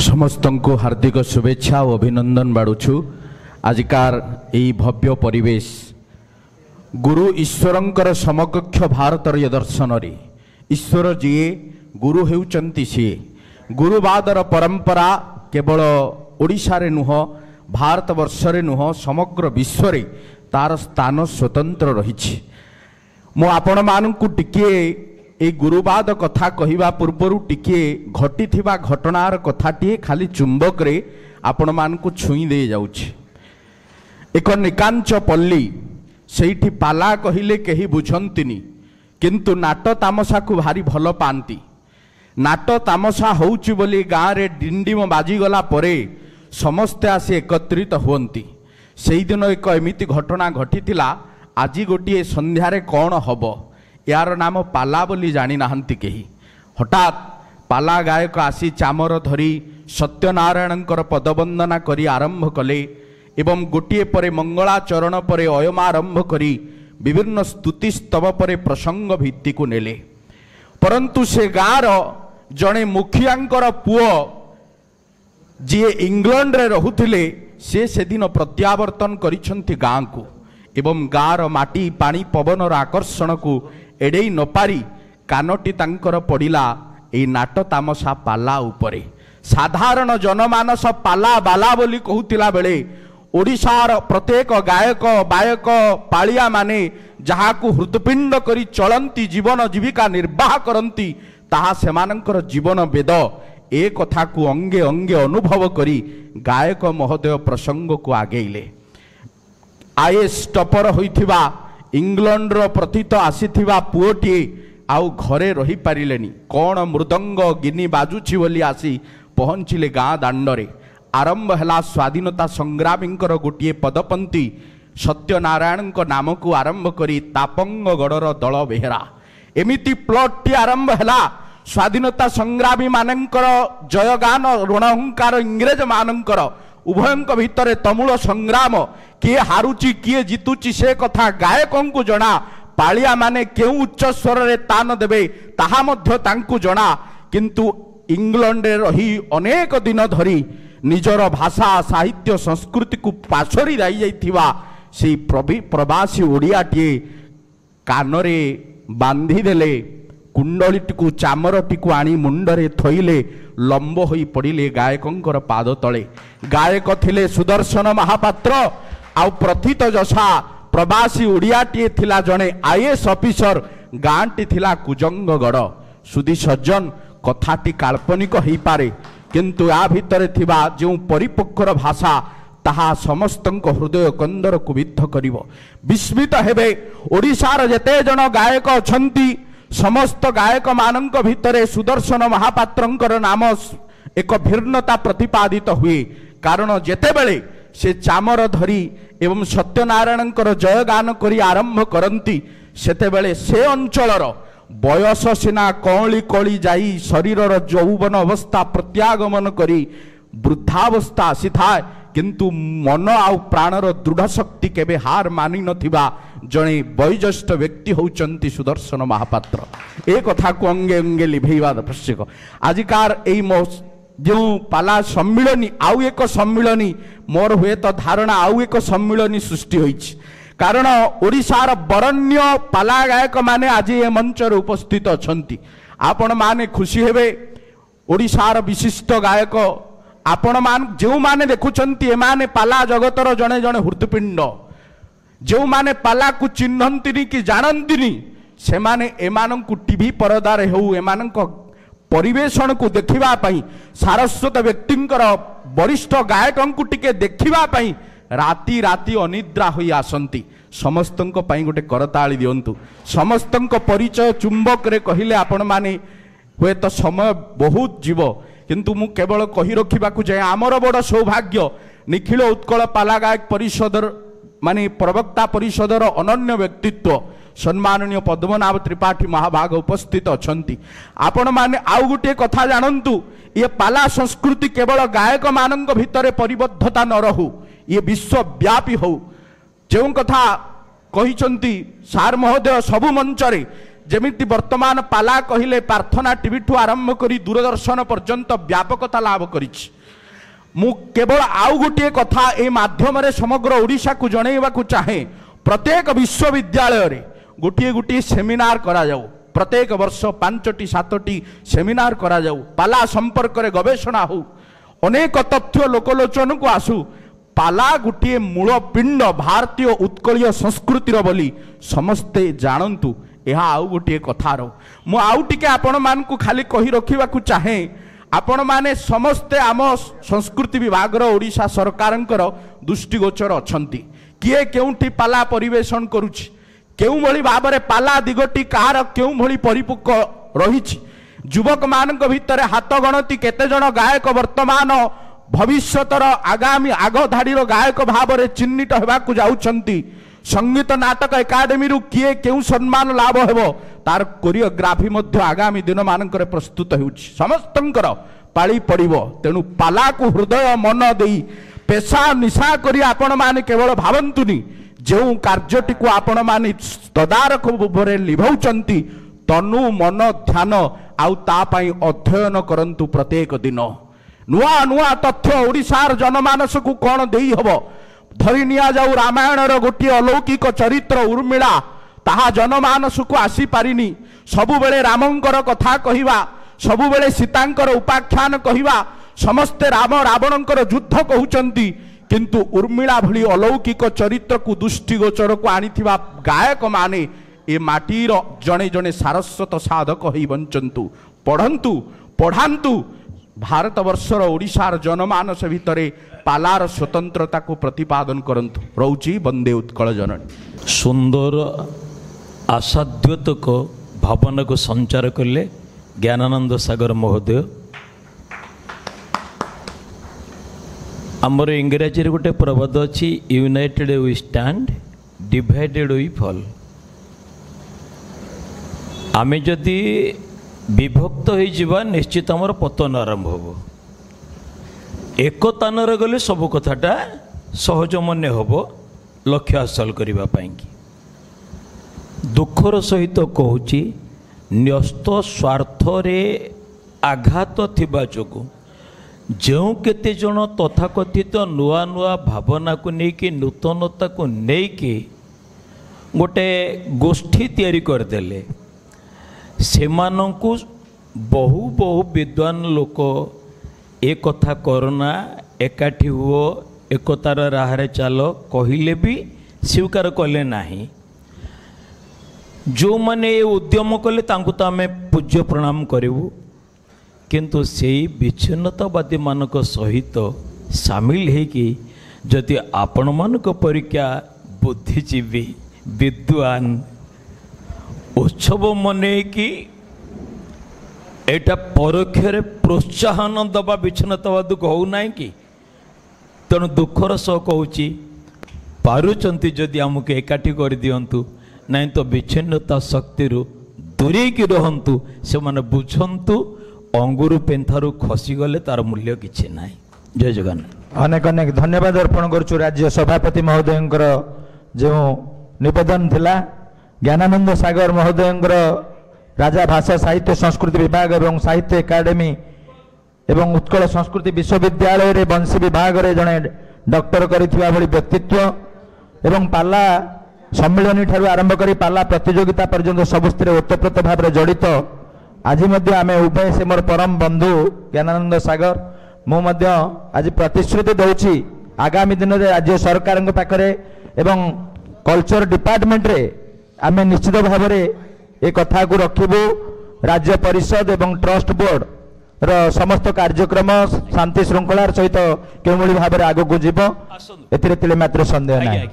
समस्त को हार्दिक शुभेच्छा और अभिनंदन बाड़ुछु। आजिकार यही भव्य परिवेश गुरु ईश्वरंकर समकक्ष भारतर दर्शन रे ईश्वर जी गुरु हेउचंती सी गुरुवादर परंपरा केवल ओडिशा रे नुह भारत वर्ष रे नुह समग्र विश्व रे तार स्थान स्वतंत्र रही। मु आपण मानकु टिके ए गुरुवाद कथा कहिबा पूर्वरु टिके घटी थिबा घटनार कथाटी खाली चुंबक रे आपण मानकु छुई दे जाउछि। एक निकांच पल्ली सेठी पाला कहिले केही बुझंतिनी किंतु नाट तामसा को भारी भल पांती। नाट तामसा होउछि बोली गाँ रे डिंडिम बाजीगला परे समस्ते आसी एकत्रित हुअंती। सेही दिन एक एमिति घटना घटिथिला। आज गोटे संध्यारे कौन हब यार नाम पाला बोली जानी नाहंती केही। हठात पाला गायक आसी चामर धरी सत्यनारायणकर पदवंदना करी आरंभ कले एवं गोटे परे मंगलाचरण परे अयमारंभ करी विभिन्न स्तुति स्तव परे प्रसंग भित्ति को नेले। परंतु से गाँर जड़े मुखियांकर पुओ जी इंग्लैंड रे रहुथिले से दिन प्रत्यावर्तन करिसंती गाँ को एवं गाँर माटी पानी पवनर आकर्षण को एड़े न पारी कानटी तांकर पड़िला ए नाट तामसा पाला उपरे। साधारण जनमानस पाला बाला बोली कहूतिला बेले ओडिशार प्रत्येक गायक बायक पालिया माने जहाकु हृदपिंड करी चलंती जीवन जीविका निर्वाह करंती ताहा सेमानंकर जीवन वेद ए कथा को अंगे अंगे अनुभव करी गायक महोदय प्रसंग को आगेइले। आईएएस टपर होइथिबा इंग्लैंड रो प्रथित आसीथिबा पुओटी आउ घरे रही पारिलेनी। कौन मृदंग गिनी बाजुछि बोली आसी पहुंचिले गाँ दांडरे। आरंभ हैला स्वाधीनता संग्रामींकर गोटे पदपंथी सत्यनारायण नाम को आरंभ करी तापंग गड़र दल बेहेरा एमिति प्लॉट टी आरंभ हैला। स्वाधीनता संग्रामी मानकर जयगान रणहुंकार इंग्रेज मानकर उभयंक भितर तमूल संग्राम किए हारुची किए जितुची से कथा गायकों को जना। पालिया माने केउ उच्च स्वर रे तान देबे ताहा मध्य तांकु जना। किंतु इंग्लैंड रे रही अनेक दिन धरी निजर भाषा साहित्य संस्कृति को पाछरी रही जाइथिबा से प्रवासी ओडियाटी कानरे बांधी देले कुंडलीटी को चामरटी को आनी मुंडरे थोइले लंब होई पड़िले गायकंकर पाद तले। गायक थिले सुदर्शन महापात्र आउ प्रथित जशा प्रवासी ओडियाटी थिला जने आईएएस ऑफिसर गाँटी थिला कुजंगगढ़। सुधी सज्जन कथाटी काल्पनिक हो पारे किंतु या भितर थिबा जो परिपक्वर भाषा ताहा समस्तंक हृदय कंदर को विद्ध करिवो। विस्मित हेबे ओडिशार जेते जन गायक अछंती समस्त गायक मानंक भितरे सुदर्शन महापात्रंकर नाम एक भिन्नता प्रतिपादित हुए। कारण जेतेबेले से चामर धरी एवं सत्यनारायणकर जयगान करी आरंभ करंती सेतेबेले से अंचलर बयस सिना कौली कौली जाई शरीरर यौवन अवस्था प्रत्यागमन करी वृद्धावस्था आसी थाए किंतु मन आउ प्राणर दृढ़ शक्ति केबे हार मानि नथिबा जणे वयोज्येष्ठ व्यक्ति होउचंती सुदर्शन महापात्र। ए कथा को अंगे अंगे लिभेइबा आवश्यक। आजिकार एई जो पाला सम्मिलनी आउ एक सम्मिलनी मोर हुए तो धारणा आउ एक सम्मिलनी सृष्टि होइछि। कारण ओडिशार बरण्य पाला गायक माने आज ए मंच रे उपस्थित अछंती। आपण माने खुशी हेबे ओडिशार विशिष्ट गायक आपण मान जो माने देखुचंती एमाने पाला जगतर जणे जणे हृदपिंड जो माने पाला को चिन्हंतिनी कि जानंतिनी से माने एमानंकु टीवी परदारे हो एमानंक परिवेशन को देखिबा पई सारस्वत व्यक्तिंकर वरिष्ठ गायकंकु टिके देखिबा पई राति राति अनिद्रा होई आसंती। समस्तंक पई गोटे करताली दियंतु। समस्तंक परिचय चुंबक रे कहिले आपण माने हुए तो समय बहुत जीव किंतु मु केवल कही रखिबाकु जाय आमर बड़ सौभाग्य निखिल उत्कल पाला गायक परिषदर माने प्रवक्ता परिषदर अनन्य व्यक्तित्व सम्माननीय पद्मनाभ त्रिपाठी महाभाग उपस्थित अछंती। आपण माने आउ गोटे कथा जानंतु ये पाला संस्कृति केवल गायक मानंक भितरे परिबद्धता न रहू ये विश्वव्यापी हो। जो कथा कहिचंती सार महोदय सबु मंचरे जेमिति वर्तमान पाला कहिले प्रार्थना टीवी ठू आरंभ करी दूरदर्शन पर्यंत व्यापकता लाभ करिछि। मु केवल आउ गोटे कथा ए माध्यम रे समग्र ओडिशा को जणैबा को चाहे, प्रत्येक विश्वविद्यालय रे गोटे गोटे सेमिनार करा जाऊ, प्रत्येक वर्ष 5टी 7टी सेमिनार करा जाऊ, पाला संपर्क रे गवेषणा हो, अनेक तथ्य लोकलोचन को आसू। पाला गोटे मूल पिंड भारतीय उत्कलीय संस्कृतिर बोली समस्ते जानतु। यह आउ गोटे कथार मु आउ टिके आपण मान को खाली कही रखिबा को चाहे, आपण माने समस्ते आम संस्कृति विभाग ओडिशा सरकारंकर दृष्टिगोचर अछंती। किए केउंठी पाला परिवेशन करुछि, केउ भली भाबरे पाला दिगटी कार केउ भली परिपक्व रहिछि, युवक मानक भितर हाथ गणती केते जण गायक वर्तमान भविष्यतर आगामी आग धाड़ीर गायक भाव में चिन्हित होगाकू जाउछंती। संगीत नाटक एकाडेमी रु किए केउ सम्मान लाभ हेबो तार कोरियोग्राफी मध्य आगामी दिन मानकर प्रस्तुत होउछि। समस्तंकर पाଳି पड़िबो, तेणु पाला को हृदय मन देई पेशा निशा करी आपण माने केवल भावंतुनी, जो कार्यटी को आपण माने तदारख भाବରେ लिभाउछंती, तनु मन ध्यान आउ ता पई अध्ययन करंतु। प्रत्येक दिन नुआ नुआ तथ्य ओडिशार जनमानस को कौन देई हबो, धरी निया जाऊ रामायण गोटे अलौकिक चरित्र उर्मिला, ताहा जनमानस को आसी पारिनी। सबुबेले रामंकर कथा कहिबा, सबुबेले सीतांकर उपाख्यान कहिबा, समस्ते राम रावणंकर युद्ध कहउचंती, किंतु उर्मिला भली अलौकिक चरित्र को दृष्टिगोचर को आनिथिबा गायक माने ए माटीर जणे जणे सारस्वत साधक होई बंचंतु। पढ़ंतु पढ़ांतु, भारत वर्षर ओडिशार जनमानस भितरे पालार स्वतंत्रता को प्रतिपादन करंतु। रहुची वंदे उत्कल जननी। सुंदर आसाध्यतक भावना को संचार कले ज्ञानानंद सागर महोदय। आमर इंग्राजी रे गोटे प्रबाद अछि, united we stand divided we fall. आमे जदि विभक्त हो जावा निश्चित आमर पतन आरंभ हो। एकता न गले सब कथाटा सहज मन हम लक्ष्य हासिल करने। दुखर सहित कहूँ न्यस्त स्वार्थ रे आघात थिबा जोगु जो केते जन तथाकथित नुआ नुआ भावना को लेकिन नूतनता को लेकिन गोटे गोष्ठी तैयारी करदेले, सेमानंकु बहु बहु विद्वान लोक एक कथा करना, एकाठी हुओ, एकतार राहरे चलो कहले भी स्वीकार कले नाही। जो माने ये उद्यम कले तांकु तो आमे पूज्य प्रणाम करिवु, किंतु सेई विच्छिन्नतावादी मानक सहित सामिल है कि जदि आपण मानक परीक्षा बुद्धिजीवी विद्वान उत्सव मने कि एटा परोक्षरे प्रोत्साहन दबा विच्छिन्नतावाद कहू ना कि, तेणु दुखर सह कहूँ पारुचंती जदि आमको एकाठी कर दियंतु, नहीं तो विच्छिन्नता शक्ति दूरे की रहंतु, से माने बुझंतु अंगुरु पेंथारु खसी गले तार मूल्य किछि नाही। जय जगन्नाथ। अनेक अनेक धन्यवाद अर्पण करूँ राज्य सभापति महोदयंकर जो निवेदन थिला। ज्ञानानंद सागर महोदयंकर राजा भाषा साहित्य संस्कृति विभाग एवं साहित्य एकाडेमी एवं उत्कल संस्कृति विश्वविद्यालय रे वंशी विभाग रे जड़े डॉक्टर करिथिबा भली व्यक्तित्व एवं पाला सम्मेलन ठारू आरंभ करी पाला प्रतियोगिता पर्यंत सबस्थिरे ओतप्रोत भाव में जड़ित। आज आम उभय से मोर परम बंधु ज्ञानानंद सागर मु आज प्रतिश्रुति दौची आगामी दिन में राज्य सरकार पाखरे एवं कल्चर डिपार्टमेंट रे आम निश्चित भाव में एक कथा को रखिबू। राज्य परिषद एवं ट्रस्ट बोर्ड रो समस्त कार्यक्रम शांति श्रृंखलार सहित केउं भाव में आगक जीव एथिरे तिले मात्र संदेह नहीं।